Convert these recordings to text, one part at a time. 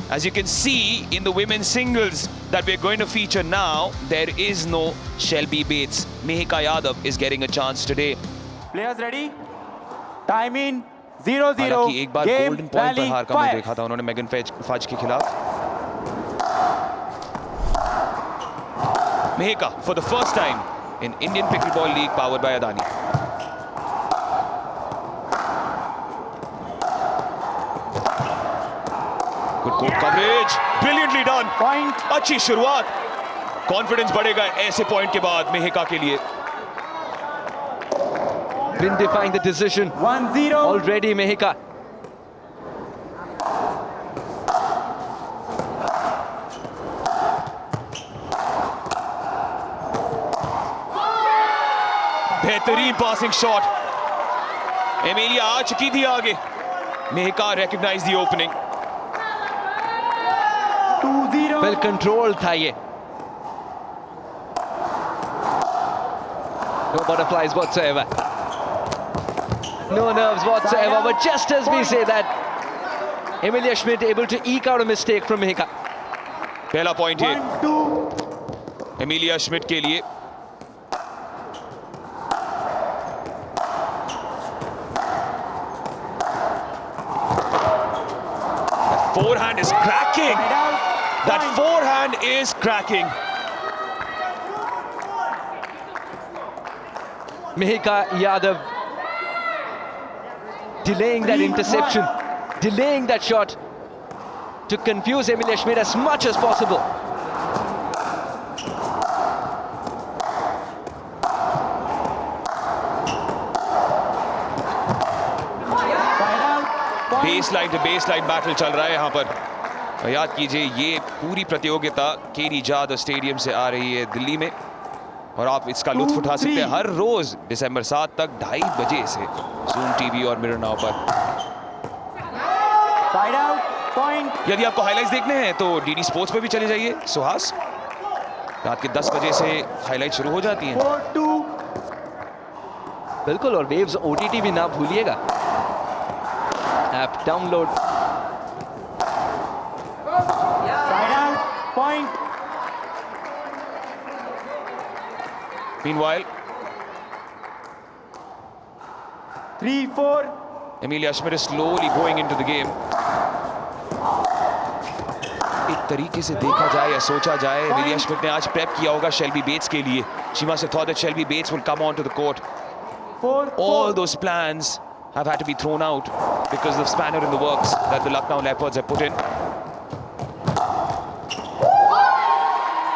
As you can see in the women's singles that we're going to feature now, there is no Shelby Bates. Mihika Yadav is getting a chance today. Players ready? Time in 0-0. हालांकि एक बार Game, golden point पर rally, हार का fire. मैं देखा था उन्होंने Megan fudge के खिलाफ. Mihika for the first time in Indian Pickleball League powered by Adani. Good court coverage, brilliantly done. Point. अच्छी शुरुआत. कॉन्फिडेंस बढ़ेगा ऐसे पॉइंट के बाद मिहिका के लिए. Been defying the decision 1-0. already, Mihika. बेहतरीन पासिंग शॉट. एमिलिया आ चुकी थी आगे. Mihika recognise the opening. 2-0. Well controlled था ये. No butterflies whatsoever. No nerves whatsoever. But just as we say that, Emilia Schmidt able to eke out a mistake from Mihika. पहला point है 1-2. Emilia Schmidt के लिए. Forehand is cracking. Side out. That Point. forehand is cracking. Mihika Yadav delaying that 3-1. interception, delaying that shot to confuse Emilia Schmidt as much as possible. Side out. Point. Baseline to baseline battle चल रहा है यहाँ पर. और याद कीजिए ये पूरी प्रतियोगिता केरी जाधव स्टेडियम से आ रही है दिल्ली में, और आप इसका लुत्फ उठा सकते हैं हर रोज दिसंबर 7 तक 2:30 बजे से Zoom TV और मिरर नाउ पर. Side out. Point. यदि आपको हाइलाइट्स देखने हैं तो डीडी स्पोर्ट्स पर भी चले जाइए. सुहास, रात के 10 बजे से हाइलाइट शुरू हो जाती हैं. 4-2. बिल्कुल, और वेव्स OTT भी ना भूलिएगा. App download. Side out. Point. Meanwhile, 3-4. Emilia Schmidt is slowly going into the game. एक तरीके से देखा जाए या सोचा जाए, एमिलिया श्मिट ने आज प्रेप किया होगा शेल्बी बेट्स के लिए. She must have thought that Shelby Bates will come onto the court. 4-4. All those plans have had to be thrown out because of the spanner in the works that the Lucknow Leopards have put in.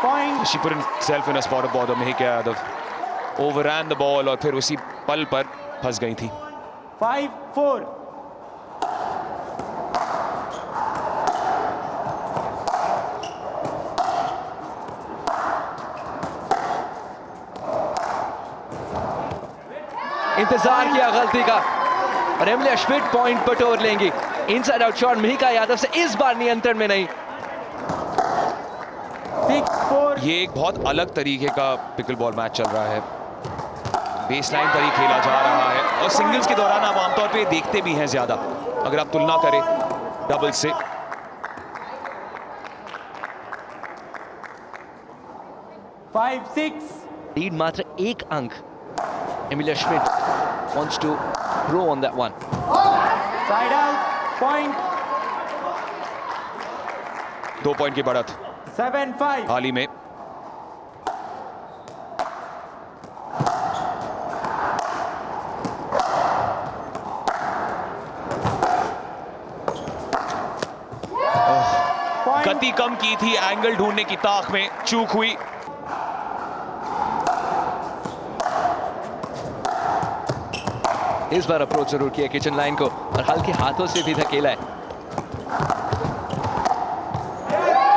Point. She put herself in a spot of bother. Mihika Yadav overran the ball और फिर उसी पल पर फंस गई थी. 5-4. इंतजार किया गलती का, और एमिलिया श्मिट पॉइंट बटोर लेंगी. Inside out shot Mihika Yadav से इस बार नियंत्रण में नहीं. 6-4. ये एक बहुत अलग तरीके का पिकलबॉल मैच चल रहा है. बेसलाइन पर ही खेला जा रहा है और सिंगल्स के दौरान आप आमतौर पे देखते भी हैं ज्यादा, अगर आप तुलना करें डबल से. 5-6. लीड मात्र 1 अंक. Emilia Schmidt wants to grow on that one. Side out. Point. 2 point की बढ़त 7-5. हाल ही में. Point. गति कम की थी, एंगल ढूंढने की ताक में चूक हुई. इस बार अप्रोच जरूर किया किचन लाइन को, और हल्के हाथों से भी धकेला है.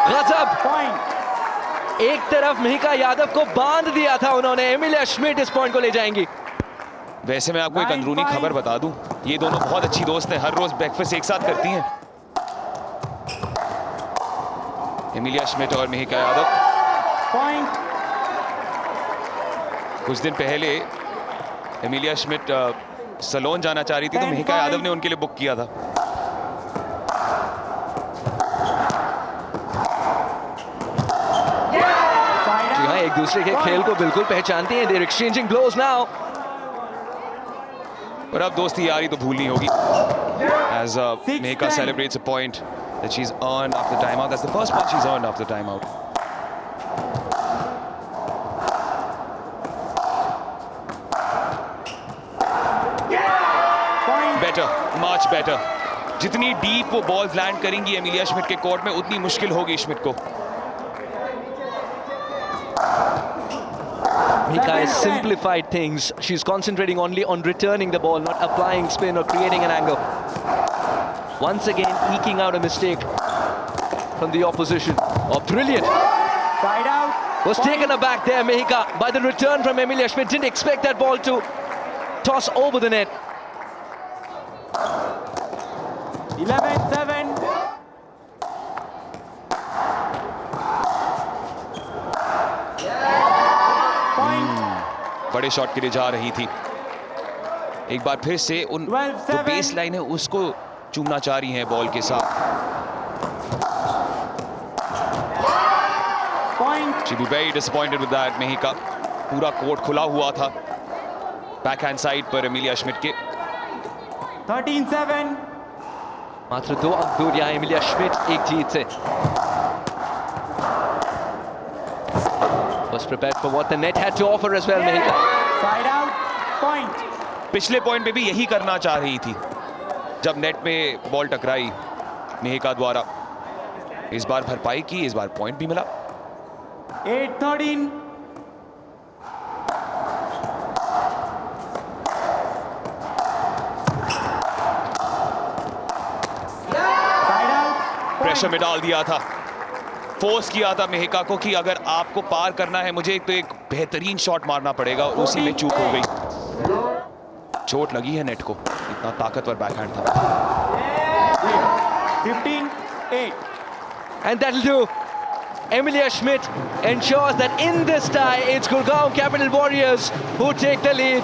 गजब. Point. एक तरफ मिहिका यादव को बांध दिया था उन्होंने. एमिलिया श्मिट इस पॉइंट को ले जाएंगी. वैसे मैं आपको एक अंदरूनी खबर बता दूं, ये दोनों बहुत अच्छी दोस्त हैं, हर रोज ब्रेकफास्ट एक साथ करती हैं. एमिलिया श्मिट और मिहिका यादव. Point. कुछ दिन पहले एमिलिया श्मिट सलोन जाना चाह रही थी तो मिहिका यादव ने उनके लिए बुक किया था. दूसरे के खेल को बिल्कुल पहचानती हैं. They're exchanging blows now. और अब दोस्ती यारी तो भूलनी होगी. As Mehika celebrates a point that she's earned after timeout. That's the first point she's earned after timeout. Better, much better. जितनी डीप वो बॉल्स लैंड करेंगी एमिलिया श्मिट के कोर्ट में, उतनी मुश्किल होगी श्मिट को. Mehika has simplified things. She's concentrating only on returning the ball, not applying spin or creating an angle. Once again, eking out a mistake from the opposition. Oh, brilliant. Side out. Was taken aback there, Mehika, by the return from Emilia Schmidt. Didn't expect that ball to toss over the net. 11-7. Point. बड़े shot के लिए जा रही थी. एक बार फिर से उन 12-7. जो बेस लाइन है उसको चूमना चाह रही हैं बॉल के साथ. Point. She'll be very disappointed with that. Mehika पूरा कोर्ट खुला हुआ था बैक हैंड साइड पर एमिलिया श्मिट के. 13-7. मात्र 2 अंक दूर यहाँ एमिलिया श्मिट एक जीत से. Was prepared for what the net had to offer as well, Mehika. Side out. Point. पिछले पॉइंट पे भी यही करना चाह रही थी जब नेट में बॉल टकराई मेहिका द्वारा. इस बार भरपाई की, इस बार पॉइंट भी मिला. 8-13. Side out. प्रेशर में डाल दिया था, फोर्स किया था मेहिका को कि अगर आपको पार करना है मुझे तो एक बेहतरीन शॉट मारना पड़ेगा, और उसी में चूक हो गई. चोट लगी है नेट को, इतना ताकतवर बैकहैंड था. 15-8. And that'll do. Emilia Schmidt ensures that in this tie, it's Gurgaon Capital Warriors who take the lead.